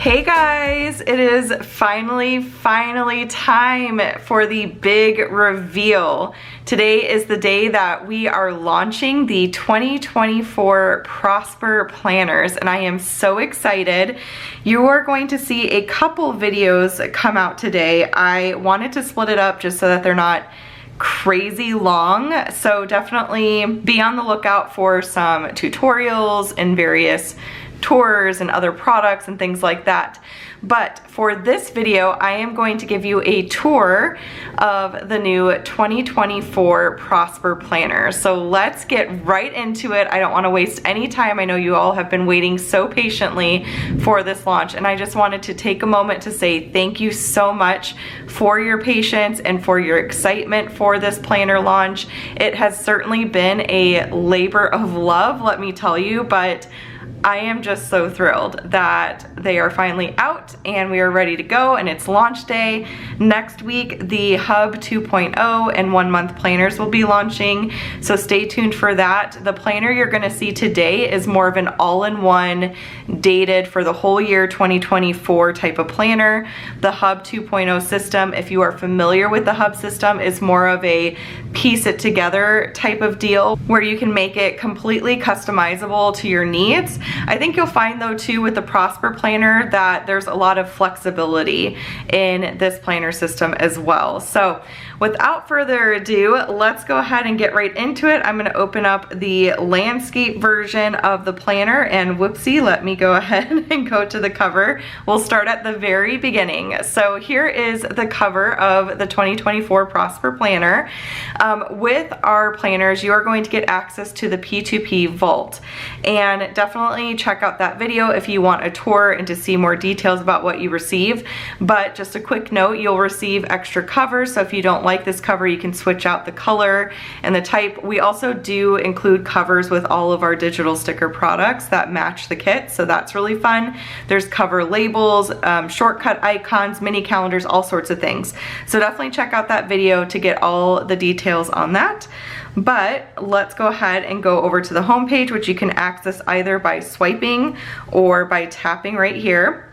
Hey guys, it is finally time for the big reveal. Today is the day that we are launching the 2024 Prosper Planners, and I am so excited. You are going to see a couple videos come out today. I wanted to split it up just so that they're not crazy long, so definitely be on the lookout for some tutorials and various tours and other products and things like that. But for this video, I am going to give you a tour of the new 2024 Prosper Planner. So let's get right into it. I don't want to waste any time. I know you all have been waiting so patiently for this launch, and I just wanted to take a moment to say thank you so much for your patience and for your excitement for this planner launch. It has certainly been a labor of love, let me tell you, but I am just so thrilled that they are finally out and we are ready to go, and it's launch day. Next week, the Hub 2.0 and 1 month planners will be launching, so stay tuned for that. The planner you're gonna see today is more of an all-in-one, dated for the whole year 2024 type of planner. The Hub 2.0 system, if you are familiar with the Hub system, is more of a piece it together type of deal where you can make it completely customizable to your needs. I think you'll find though too with the Prosper Planner that there's a lot of flexibility in this planner system as well. So without further ado, let's go ahead and get right into it. I'm going to open up the landscape version of the planner, and whoopsie, let me go ahead and go to the cover. We'll start at the very beginning. So here is the cover of the 2024 Prosper Planner. With our planners, you are going to get access to the P2P vault, and definitely check out that video if you want a tour and to see more details about what you receive. But just a quick note, you'll receive extra covers, so if you don't like this cover, you can switch out the color and the type. We also do include covers with all of our digital sticker products that match the kit, so that's really fun. There's cover labels, shortcut icons, mini calendars, all sorts of things. So definitely check out that video to get all the details on that. But let's go ahead and go over to the home page, which you can access either by swiping or by tapping right here.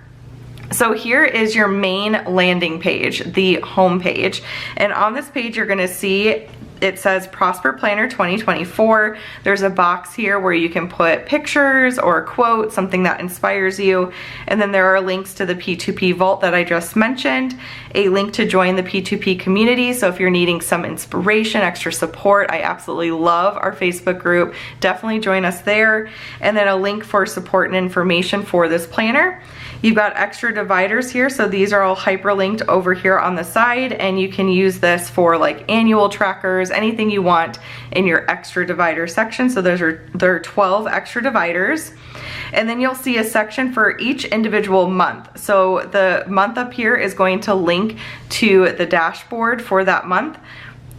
So here is your main landing page, the home page. And on this page, you're gonna see it says Prosper Planner 2024. There's a box here where you can put pictures or a quote, something that inspires you. And then there are links to the P2P vault that I just mentioned, a link to join the P2P community. So if you're needing some inspiration, extra support, I absolutely love our Facebook group. Definitely join us there. And then a link for support and information for this planner. You've got extra dividers here, so these are all hyperlinked over here on the side, and you can use this for like annual trackers, anything you want in your extra divider section. So there are 12 extra dividers. And then you'll see a section for each individual month. So the month up here is going to link to the dashboard for that month.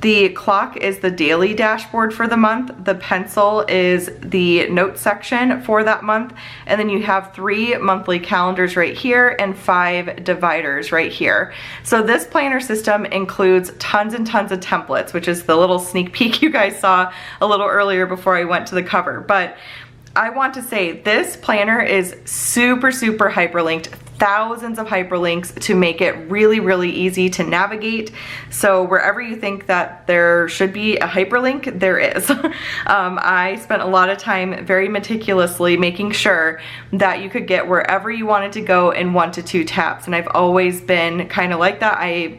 The clock is the daily dashboard for the month. The pencil is the notes section for that month. And then you have 3 monthly calendars right here and 5 dividers right here. So this planner system includes tons and tons of templates, which is the little sneak peek you guys saw a little earlier before I went to the cover. But I want to say this planner is super hyperlinked, thousands of hyperlinks to make it really easy to navigate. So wherever you think that there should be a hyperlink, there is. I spent a lot of time very meticulously making sure that you could get wherever you wanted to go in 1 to 2 taps. And I've always been kind of like that. I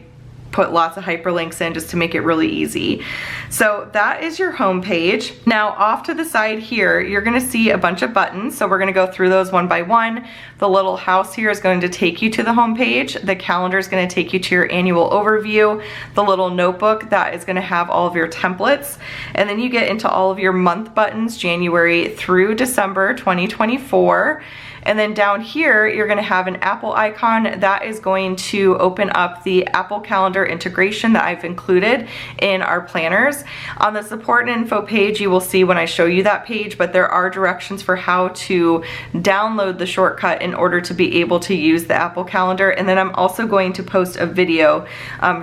put lots of hyperlinks in just to make it really easy. So that is your home page. Now off to the side here, you're gonna see a bunch of buttons. So we're gonna go through those one by one. The little house here is going to take you to the home page. The calendar is gonna take you to your annual overview. The little notebook, that is gonna have all of your templates. And then you get into all of your month buttons, January through December 2024. And then down here, you're gonna have an Apple icon that is going to open up the Apple Calendar integration that I've included in our planners. On the support and info page, you will see when I show you that page, but there are directions for how to download the shortcut in order to be able to use the Apple Calendar. And then I'm also going to post a video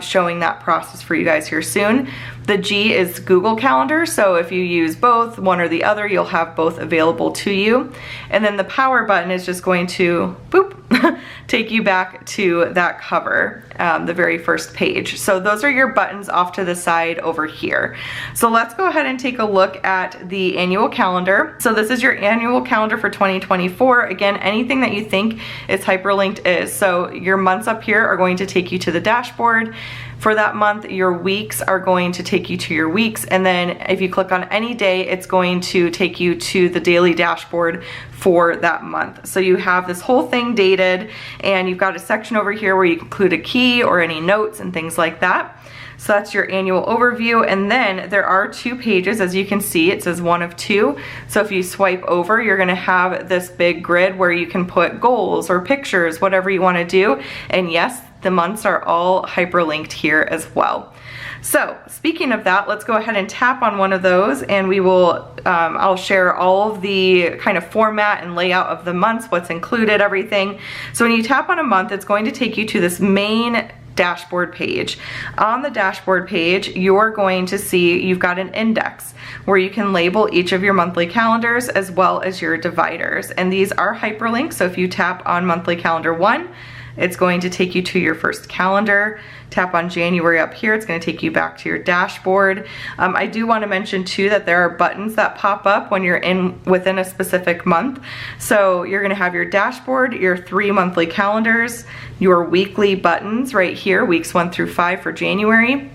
showing that process for you guys here soon. The G is Google Calendar, so if you use both, one or the other, you'll have both available to you. And then the power button is just going to boop take you back to that cover, the very first page. So those are your buttons off to the side over here. So let's go ahead and take a look at the annual calendar. So this is your annual calendar for 2024. Again, anything that you think is hyperlinked is. So your months up here are going to take you to the dashboard. For that month, your weeks are going to take you to your weeks, and then if you click on any day, it's going to take you to the daily dashboard for that month. So you have this whole thing dated, and you've got a section over here where you include a key or any notes and things like that. So that's your annual overview, and then there are 2 pages. As you can see, it says 1 of 2. So if you swipe over, you're gonna have this big grid where you can put goals or pictures, whatever you wanna do. And yes, the months are all hyperlinked here as well. So speaking of that, let's go ahead and tap on one of those, and we will, I'll share all of the kind of format and layout of the months, what's included, everything. So when you tap on a month, it's going to take you to this main dashboard page. On the dashboard page, you're going to see you've got an index where you can label each of your monthly calendars as well as your dividers. And these are hyperlinks. So if you tap on monthly calendar 1, it's going to take you to your first calendar. Tap on January up here, it's going to take you back to your dashboard. I do want to mention too that there are buttons that pop up when you're within a specific month. So you're going to have your dashboard, your 3 monthly calendars, your weekly buttons right here, weeks 1 through 5 for January.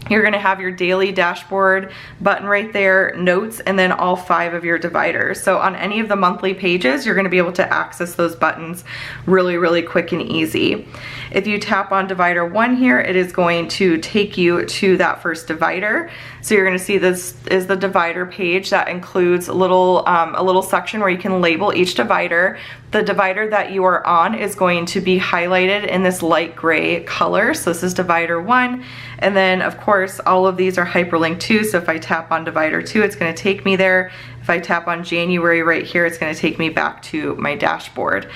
You're gonna have your daily dashboard button right there, notes, and then all 5 of your dividers. So on any of the monthly pages, you're gonna be able to access those buttons really, really quick and easy. If you tap on divider 1 here, it is going to take you to that first divider. So you're gonna see this is the divider page that includes a little section where you can label each divider. The divider that you are on is going to be highlighted in this light gray color. So this is divider 1. And then of course, all of these are hyperlinked too. So if I tap on divider 2, it's gonna take me there. If I tap on January right here, it's gonna take me back to my dashboard.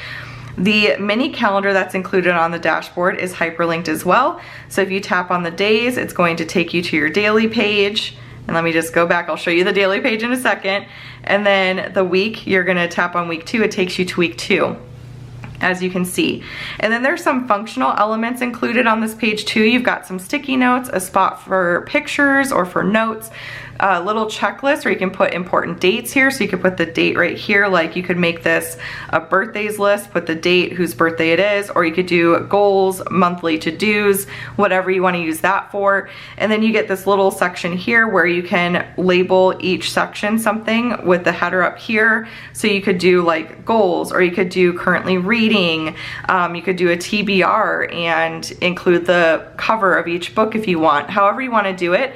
The mini calendar that's included on the dashboard is hyperlinked as well. So if you tap on the days, it's going to take you to your daily page. And let me just go back, I'll show you the daily page in a second. And then the week, you're gonna tap on week 2, it takes you to week 2, as you can see. And then there's some functional elements included on this page too. You've got some sticky notes, a spot for pictures or for notes, a little checklist where you can put important dates here. So you could put the date right here, like you could make this a birthdays list, put the date, whose birthday it is, or you could do goals, monthly to-dos, whatever you want to use that for. And then you get this little section here where you can label each section something with the header up here. So you could do like goals, or you could do currently reading, you could do a TBR and include the cover of each book if you want, however you want to do it.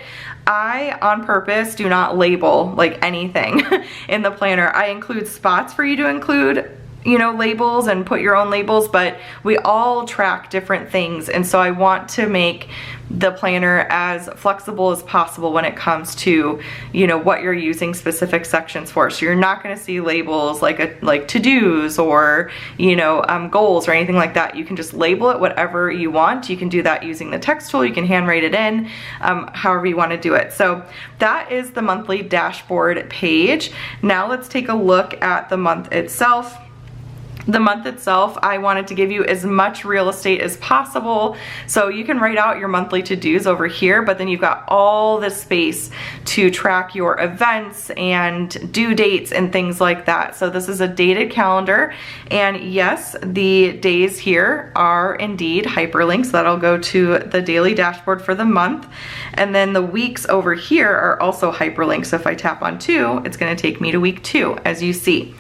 I, on purpose, do not label like anything in the planner. I include spots for you to include, you know, labels and put your own labels, but we all track different things. And so I want to make the planner as flexible as possible when it comes to, you know, what you're using specific sections for. So you're not going to see labels like to-dos or, you know, goals or anything like that. You can just label it whatever you want. You can do that using the text tool. You can handwrite it in, however you want to do it. So that is the monthly dashboard page. Now let's take a look at the month itself. The month itself, I wanted to give you as much real estate as possible. So you can write out your monthly to-dos over here, but then you've got all the space to track your events and due dates and things like that. So this is a dated calendar. And yes, the days here are indeed hyperlinks. So that'll go to the daily dashboard for the month. And then the weeks over here are also hyperlinks. So if I tap on 2, it's gonna take me to week 2, as you see.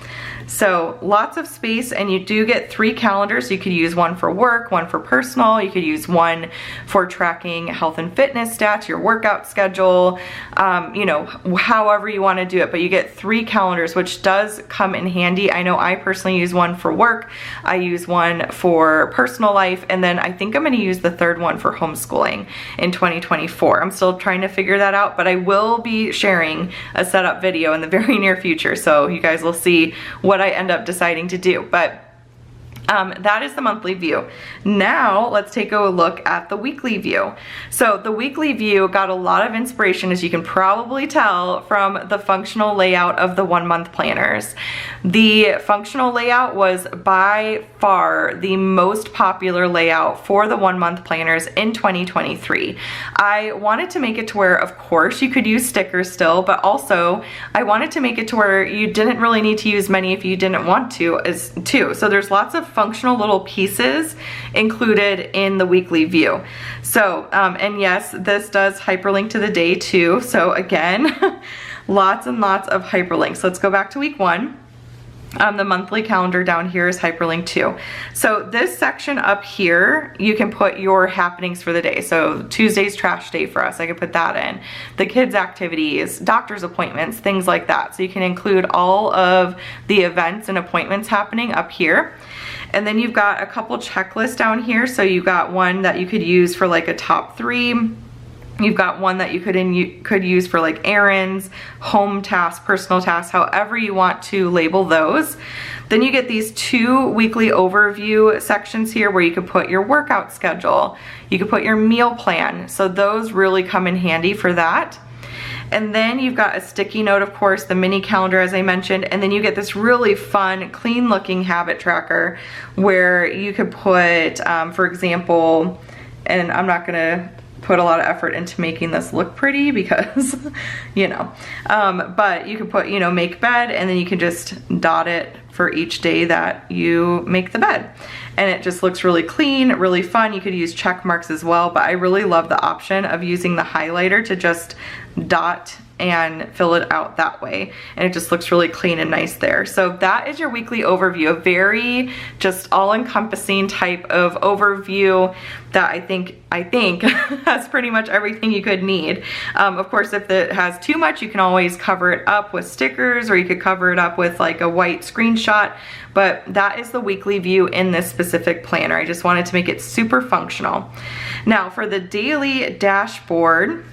So lots of space, and you do get 3 calendars. You could use one for work, one for personal. You could use one for tracking health and fitness stats, your workout schedule, you know, however you want to do it. But you get 3 calendars, which does come in handy. I know I personally use one for work. I use one for personal life, and then I think I'm going to use the 3rd one for homeschooling in 2024. I'm still trying to figure that out, but I will be sharing a setup video in the very near future, so you guys will see what I end up deciding to do. But That is the monthly view. Now let's take a look at the weekly view. So the weekly view got a lot of inspiration, as you can probably tell, from the functional layout of the 1 month planners. The functional layout was by far the most popular layout for the 1 month planners in 2023. I wanted to make it to where, of course, you could use stickers still, but also I wanted to make it to where you didn't really need to use many if you didn't want to too. So there's lots of functional little pieces included in the weekly view. So, and yes, this does hyperlink to the day too. So again, lots and lots of hyperlinks. Let's go back to week 1. The monthly calendar down here is hyperlinked too. So this section up here, you can put your happenings for the day. So Tuesday's trash day for us, I could put that in. The kids' activities, doctor's appointments, things like that. So you can include all of the events and appointments happening up here. And then you've got a couple checklists down here. So you got one that you could use for like a top 3. You've got one that you could use for like errands, home tasks, personal tasks, however you want to label those. Then you get these 2 weekly overview sections here where you could put your workout schedule. You could put your meal plan. So those really come in handy for that. And then you've got a sticky note, of course, the mini calendar, as I mentioned, and then you get this really fun, clean looking habit tracker where you could put, for example, and I'm not gonna put a lot of effort into making this look pretty because, you know, but you could put, you know, make bed, and then you can just dot it for each day that you make the bed. And it just looks really clean, really fun. You could use check marks as well, but I really love the option of using the highlighter to just dot and fill it out that way, and it just looks really clean and nice there. So that is your weekly overview, a very just all-encompassing type of overview that I think has pretty much everything you could need. Of course, if it has too much, you can always cover it up with stickers, or you could cover it up with like a white screenshot, but that is the weekly view in this specific planner. I just wanted to make it super functional. Now for the daily dashboard,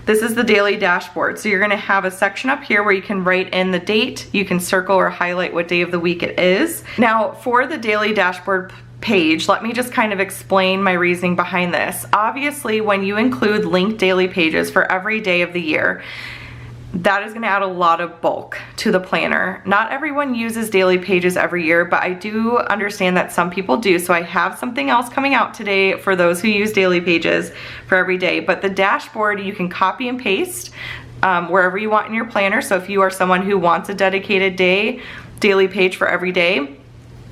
this is the daily dashboard. So you're gonna have a section up here where you can write in the date. You can circle or highlight what day of the week it is. Now for the daily dashboard page, let me just kind of explain my reasoning behind this. Obviously, when you include linked daily pages for every day of the year, that is going to add a lot of bulk to the planner. Not everyone uses daily pages every year, but I do understand that some people do. So I have something else coming out today for those who use daily pages for every day. But the dashboard, you can copy and paste wherever you want in your planner. So if you are someone who wants a dedicated daily page for every day,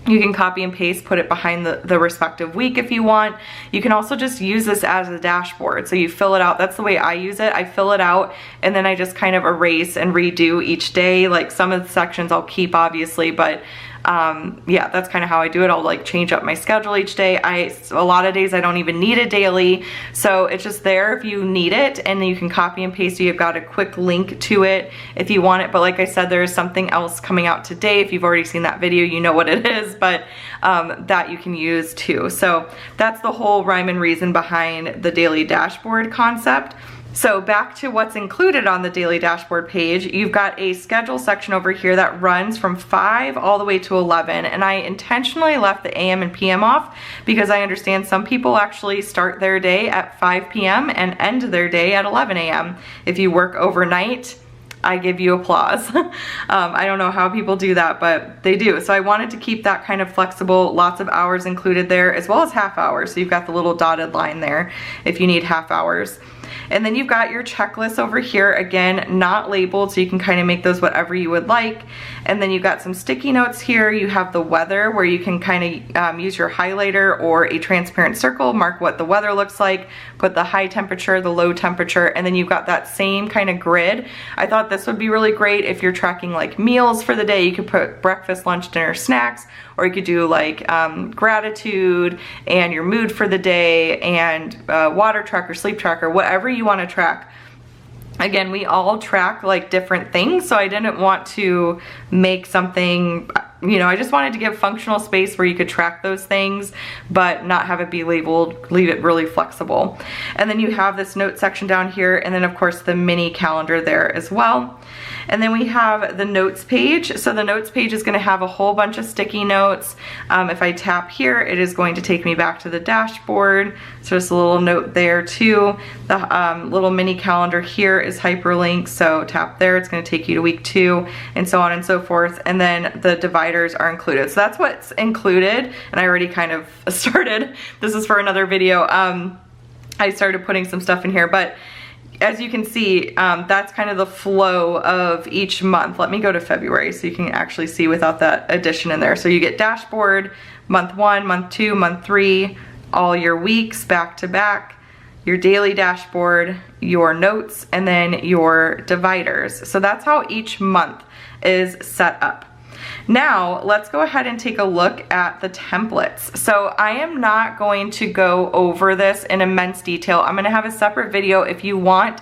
you can copy and paste, put it behind the respective week if you want. You can also just use this as a dashboard. So you fill it out. That's the way I use it. I fill it out and then I just kind of erase and redo each day. Like some of the sections I'll keep obviously, but yeah, that's kind of how I do it. I'll like change up my schedule each day. A lot of days I don't even need a daily. So it's just there if you need it, and then you can copy and paste. You've got a quick link to it if you want it. But like I said, there is something else coming out today. If you've already seen that video, you know what it is, but that you can use too. So that's the whole rhyme and reason behind the daily dashboard concept. So back to what's included on the daily dashboard page, you've got a schedule section over here that runs from 5 all the way to 11, and I intentionally left the AM and PM off because I understand some people actually start their day at 5 p.m. and end their day at 11 a.m. If you work overnight, I give you applause. I don't know how people do that, but they do. So I wanted to keep that kind of flexible, lots of hours included there, as well as half hours. So you've got the little dotted line there if you need half hours. And then you've got your checklist over here, again, not labeled, so you can kind of make those whatever you would like. And then you've got some sticky notes here. You have the weather where you can kind of use your highlighter or a transparent circle, mark what the weather looks like, put the high temperature, the low temperature, and then you've got that same kind of grid. I thought this would be really great if you're tracking like meals for the day. You could put breakfast, lunch, dinner, snacks, or you could do like gratitude and your mood for the day and water tracker, sleep tracker, whatever you want to track. Again, we all track like different things, so I didn't want to make something you know, I just wanted to give functional space where you could track those things, but not have it be labeled, leave it really flexible. And then you have this note section down here, and then of course the mini calendar there as well. And then we have the notes page. So the notes page is gonna have a whole bunch of sticky notes. If I tap here, it is going to take me back to the dashboard. So just a little note there too. The little mini calendar here is hyperlinked, so tap there, it's gonna take you to week 2, and so on and so forth. And then the dividers are included. So that's what's included, and I already kind of started. This is for another video. I started putting some stuff in here, but as you can see, that's kind of the flow of each month. Let me go to February so you can actually see without that addition in there. So you get dashboard, month 1, month 2, month 3, all your weeks back to back, your daily dashboard, your notes, and then your dividers. So that's how each month is set up. Now, let's go ahead and take a look at the templates. So I am not going to go over this in immense detail. I'm gonna have a separate video if you want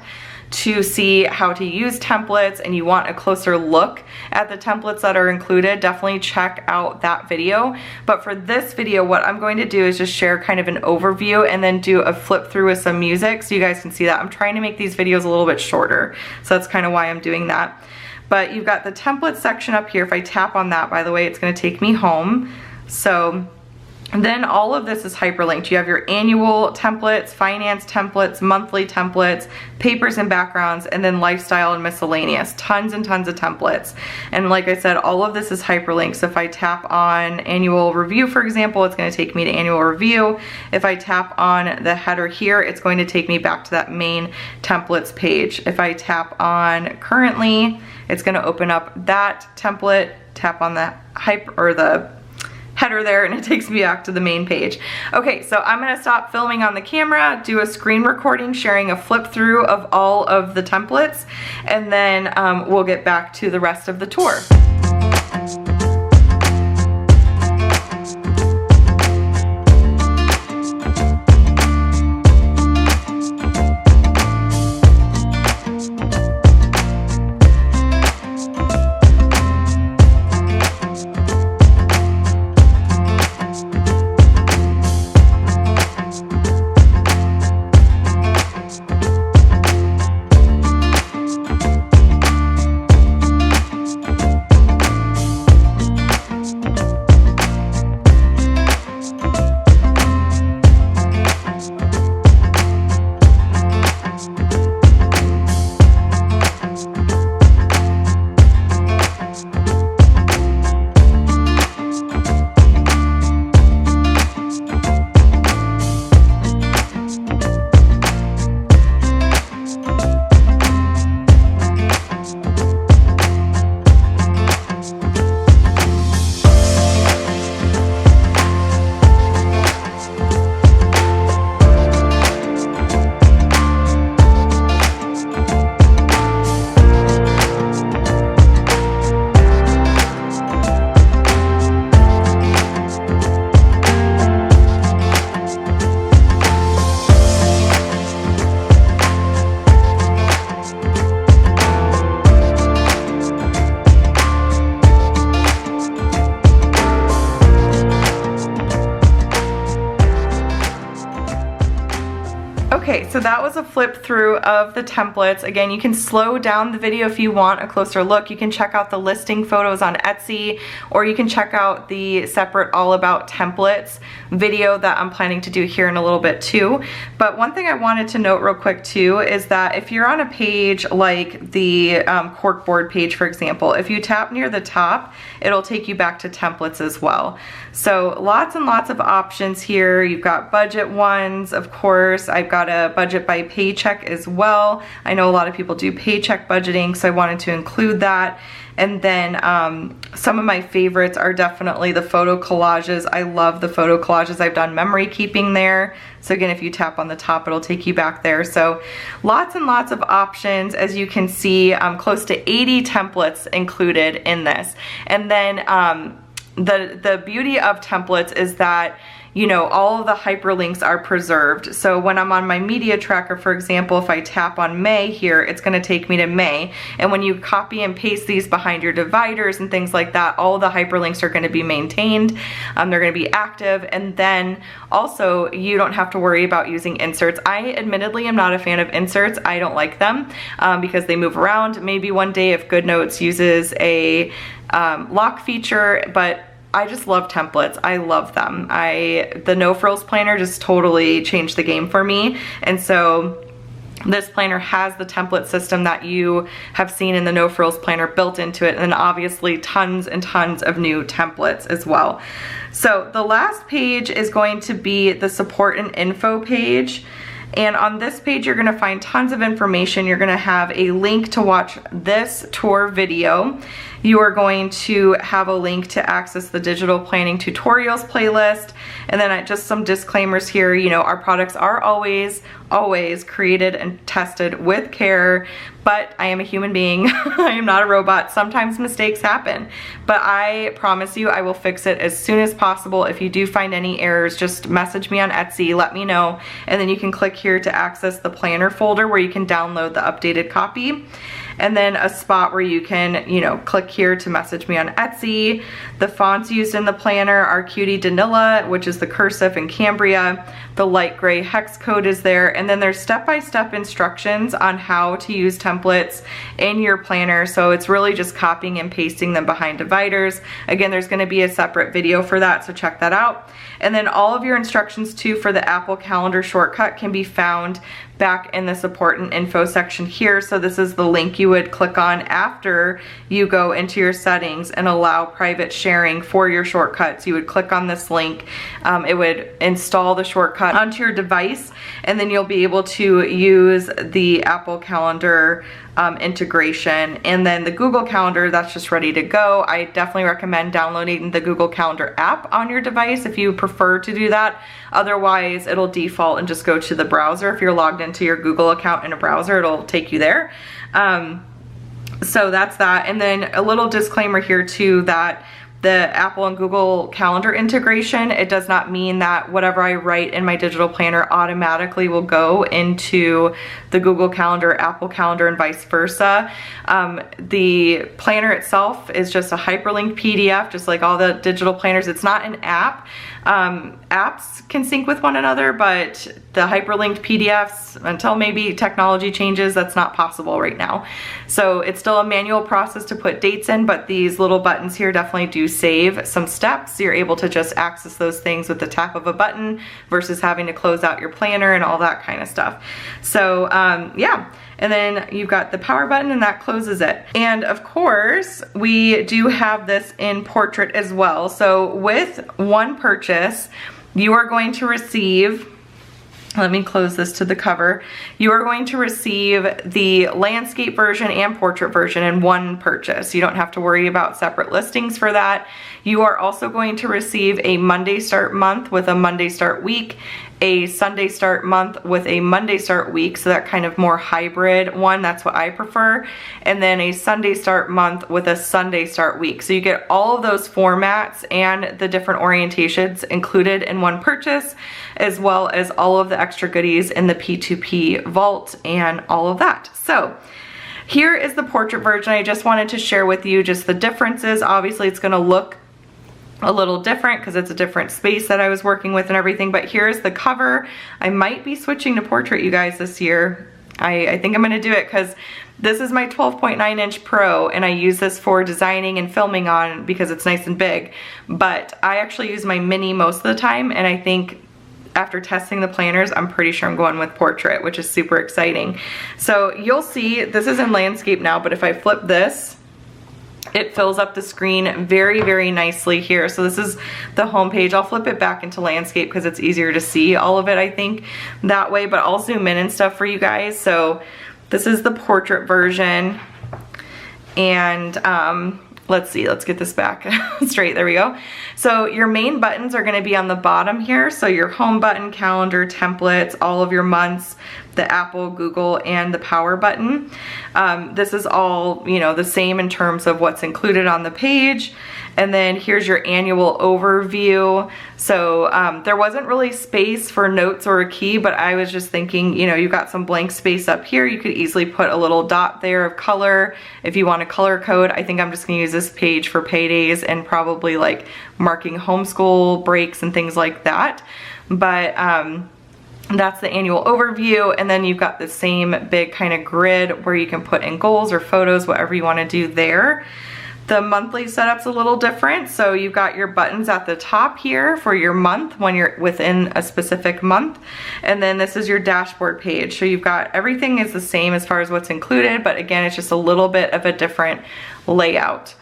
to see how to use templates and you want a closer look at the templates that are included. Definitely check out that video. But for this video, what I'm going to do is just share kind of an overview and then do a flip through with some music so you guys can see that. I'm trying to make these videos a little bit shorter, so that's kind of why I'm doing that. But you've got the template section up here. If I tap on that, by the way, it's gonna take me home. So then all of this is hyperlinked. You have your annual templates, finance templates, monthly templates, papers and backgrounds, and then lifestyle and miscellaneous. Tons and tons of templates. And like I said, all of this is hyperlinked. So if I tap on annual review, for example, it's gonna take me to annual review. If I tap on the header here, it's going to take me back to that main templates page. If I tap on currently, it's gonna open up that template, tap on the header there, and it takes me back to the main page. Okay, so I'm gonna stop filming on the camera, do a screen recording, sharing a flip through of all of the templates, and then we'll get back to the rest of the tour. Okay, so that was a flip through of the templates. Again, you can slow down the video if you want a closer look. You can check out the listing photos on Etsy, or you can check out the separate all about templates video that I'm planning to do here in a little bit too. But one thing I wanted to note real quick too is that if you're on a page like the corkboard page, for example, if you tap near the top, it'll take you back to templates as well. So lots and lots of options here. You've got budget ones, of course. I've got a budget by paycheck as well. I know a lot of people do paycheck budgeting, so I wanted to include that. And then some of my favorites are definitely the photo collages. I love the photo collages. I've done memory keeping there. So again, if you tap on the top, it'll take you back there. So lots and lots of options. As you can see, close to 80 templates included in this. And then the beauty of templates is that, you know, all of the hyperlinks are preserved. So when I'm on my media tracker, for example, if I tap on May here, it's gonna take me to May. And when you copy and paste these behind your dividers and things like that, all the hyperlinks are gonna be maintained. They're gonna be active. And then also you don't have to worry about using inserts. I admittedly am not a fan of inserts. I don't like them because they move around. Maybe one day if GoodNotes uses a lock feature, but I just love templates. I love them. The No Frills planner just totally changed the game for me. And so this planner has the template system that you have seen in the No Frills planner built into it, and obviously tons and tons of new templates as well. So the last page is going to be the support and info page. And on this page, you're gonna find tons of information. You're gonna have a link to watch this tour video. You are going to have a link to access the digital planning tutorials playlist. And then just some disclaimers here. You know, our products are always created and tested with care, but I am a human being. I am not a robot. Sometimes mistakes happen, but I promise you I will fix it as soon as possible. If you do find any errors, just message me on Etsy, let me know, and then you can click here to access the planner folder where you can download the updated copy. And then a spot where you can, you know, click here to message me on Etsy. The fonts used in the planner are Cutie Danilla, which is the cursive, and Cambria. The light gray hex code is there. And then there's step-by-step instructions on how to use templates in your planner. So it's really just copying and pasting them behind dividers. Again, there's gonna be a separate video for that, so check that out. And then all of your instructions too for the Apple Calendar shortcut can be found back in the support and info section here. So this is the link you would click on after you go into your settings and allow private sharing for your shortcuts. You would click on this link. It would install the shortcut onto your device, and then you'll be able to use the Apple Calendar integration. And then the Google Calendar, that's just ready to go. I definitely recommend downloading the Google Calendar app on your device if you prefer to do that. Otherwise, it'll default and just go to the browser. If you're logged into your Google account in a browser, it'll take you there. So that's that. And then a little disclaimer here too, that the Apple and Google Calendar integration, it does not mean that whatever I write in my digital planner automatically will go into the Google Calendar, Apple Calendar, and vice versa. The planner itself is just a hyperlinked PDF, just like all the digital planners. It's not an app. Apps can sync with one another, but the hyperlinked PDFs, until maybe technology changes, that's not possible right now. So it's still a manual process to put dates in, but these little buttons here definitely do save some steps. You're able to just access those things with the tap of a button versus having to close out your planner and all that kind of stuff. So yeah. And then you've got the power button, and that closes it. And of course, we do have this in portrait as well. So with one purchase, you are going to receive, let me close this to the cover. You are going to receive the landscape version and portrait version in one purchase. You don't have to worry about separate listings for that. You are also going to receive a Monday start month with a Monday start week, a Sunday start month with a Monday start week, so that kind of more hybrid one, that's what I prefer, and then a Sunday start month with a Sunday start week. So you get all of those formats and the different orientations included in one purchase, as well as all of the extra goodies in the P2P vault and all of that. So here is the portrait version. I just wanted to share with you just the differences. Obviously it's gonna look a little different because it's a different space that I was working with and everything, but here's the cover. I might be switching to portrait, you guys, this year. I think I'm gonna do it because this is my 12.9 inch Pro, and I use this for designing and filming on because it's nice and big, but I actually use my Mini most of the time, and I think after testing the planners, I'm pretty sure I'm going with portrait, which is super exciting. So you'll see, this is in landscape now, but if I flip this, it fills up the screen very, very nicely here. So this is the home page. I'll flip it back into landscape because it's easier to see all of it, I think, that way, but I'll zoom in and stuff for you guys. So this is the portrait version, and let's see, let's get this back straight. There we go. So your main buttons are gonna be on the bottom here. So your home button, calendar, templates, all of your months, the Apple, Google, and the power button. This is all, you know, the same in terms of what's included on the page. And then here's your annual overview. So there wasn't really space for notes or a key, but I was just thinking, you know, you've got some blank space up here. You could easily put a little dot there of color if you want a color code. I think I'm just gonna use this page for paydays and probably like marking homeschool breaks and things like that. But that's the annual overview. And then you've got the same big kind of grid where you can put in goals or photos, whatever you wanna do there. The monthly setup's a little different. So you've got your buttons at the top here for your month when you're within a specific month. And then this is your dashboard page. So you've got everything is the same as far as what's included, but again, it's just a little bit of a different layout.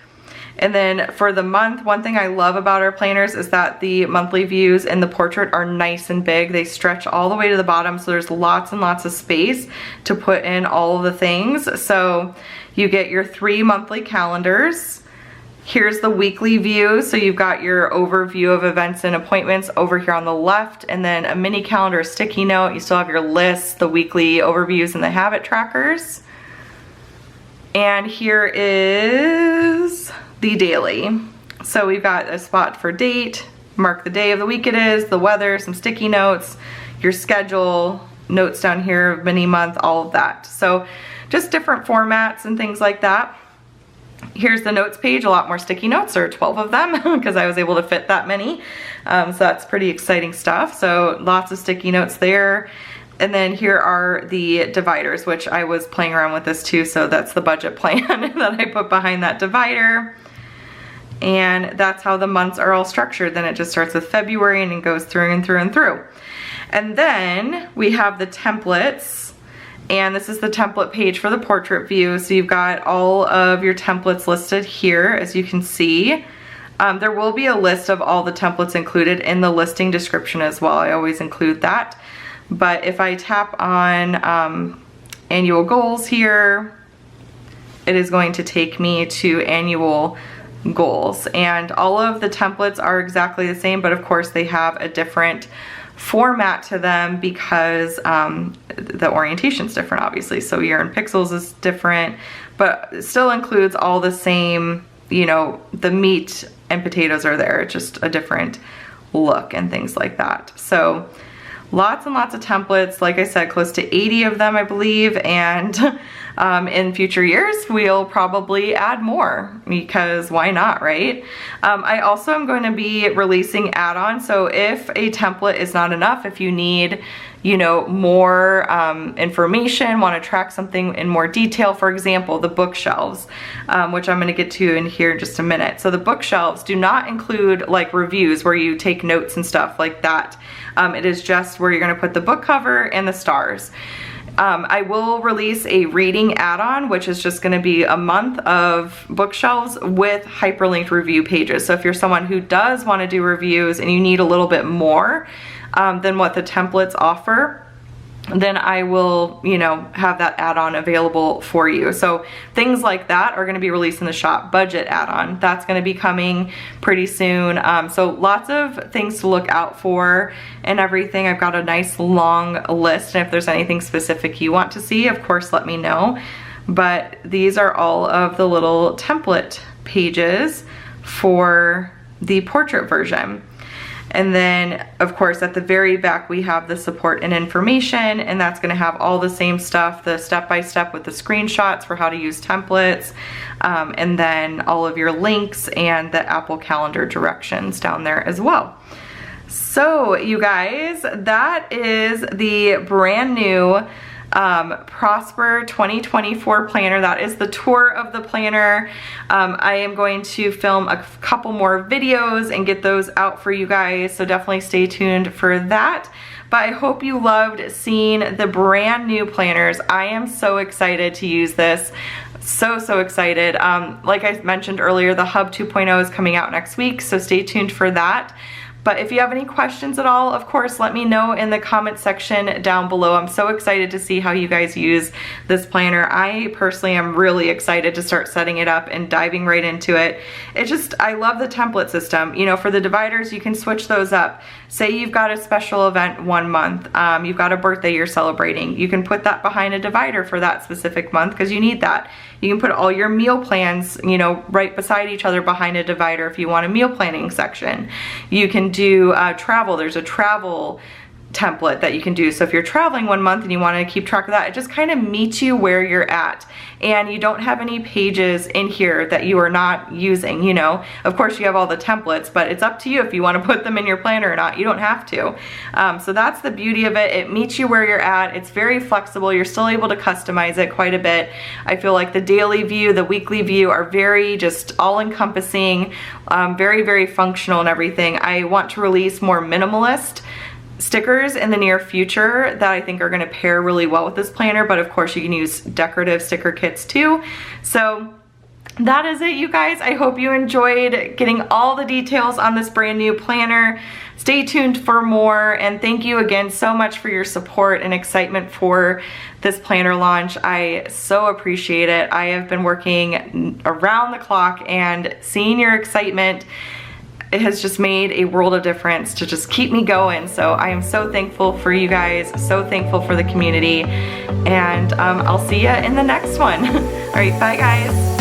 And then for the month, one thing I love about our planners is that the monthly views and the portrait are nice and big. They stretch all the way to the bottom, so there's lots and lots of space to put in all of the things. So you get your 3 monthly calendars. Here's the weekly view. So you've got your overview of events and appointments over here on the left, and then a mini calendar, a sticky note. You still have your lists, the weekly overviews, and the habit trackers. And here is the daily. So we've got a spot for date, mark the day of the week it is, the weather, some sticky notes, your schedule, notes down here, mini month, all of that. So just different formats and things like that. Here's the notes page, a lot more sticky notes, there are 12 of them because I was able to fit that many. So that's pretty exciting stuff. So lots of sticky notes there. And then here are the dividers, which I was playing around with this too. So that's the budget plan that I put behind that divider. And that's how the months are all structured. Then it just starts with February and it goes through and through and through. And then we have the templates. And this is the template page for the portrait view. So you've got all of your templates listed here, as you can see. There will be a list of all the templates included in the listing description as well. I always include that. But if I tap on annual goals here, it is going to take me to annual goals. And all of the templates are exactly the same, but of course they have a different format to them because the orientation's different, obviously. So year in pixels is different, but it still includes all the same, you know, the meat and potatoes are there, just a different look and things like that. So lots and lots of templates, like I said, close to 80 of them, I believe, and in future years, we'll probably add more because why not, right? I also am going to be releasing add-ons, so if a template is not enough, if you need, you know, more information, want to track something in more detail, for example, the bookshelves, which I'm going to get to in here in just a minute. So the bookshelves do not include like reviews where you take notes and stuff like that. It is just where you're going to put the book cover and the stars. I will release a reading add-on, which is just going to be a month of bookshelves with hyperlinked review pages. So if you're someone who does want to do reviews and you need a little bit more than what the templates offer, then I will, you know, have that add-on available for you. So things like that are going to be released in the shop. Budget add-on, that's going to be coming pretty soon. So lots of things to look out for and everything. I've got a nice long list, and if there's anything specific you want to see, of course, let me know. But these are all of the little template pages for the portrait version. And then, of course, at the very back, we have the support and information, and that's going to have all the same stuff, the step-by-step with the screenshots for how to use templates, and then all of your links and the Apple Calendar directions down there as well. So, you guys, that is the brand new Prosper 2024 planner. That is the tour of the planner. I am going to film a couple more videos and get those out for you guys, so definitely stay tuned for that. But I hope you loved seeing the brand new planners. I am so excited to use this. So excited. Like I mentioned earlier, the Hub 2.0 is coming out next week, so stay tuned for that. But if you have any questions at all, of course, let me know in the comment section down below. I'm so excited to see how you guys use this planner. I personally am really excited to start setting it up and diving right into it. I love the template system. You know, for the dividers, you can switch those up. Say you've got a special event one month, you've got a birthday you're celebrating. You can put that behind a divider for that specific month because you need that. You can put all your meal plans, you know, right beside each other behind a divider if you want a meal planning section. You can do travel. There's a travel template that you can do. So if you're traveling one month and you want to keep track of that, it just kind of meets you where you're at, and you don't have any pages in here that you are not using. You know, of course you have all the templates, but it's up to you if you want to put them in your planner or not. You don't have to. So that's the beauty of it. It meets you where you're at. It's very flexible. You're still able to customize it quite a bit. I feel like the daily view, the weekly view are very just all-encompassing, very, very functional and everything. I want to release more minimalist stickers in the near future that I think are going to pair really well with this planner, but of course you can use decorative sticker kits too. So that is it, you guys. I hope you enjoyed getting all the details on this brand new planner. Stay tuned for more, and thank you again so much for your support and excitement for this planner launch. I so appreciate it. I have been working around the clock, and seeing your excitement, it has just made a world of difference to just keep me going. So I am so thankful for you guys, so thankful for the community, and I'll see you in the next one. All right, bye guys.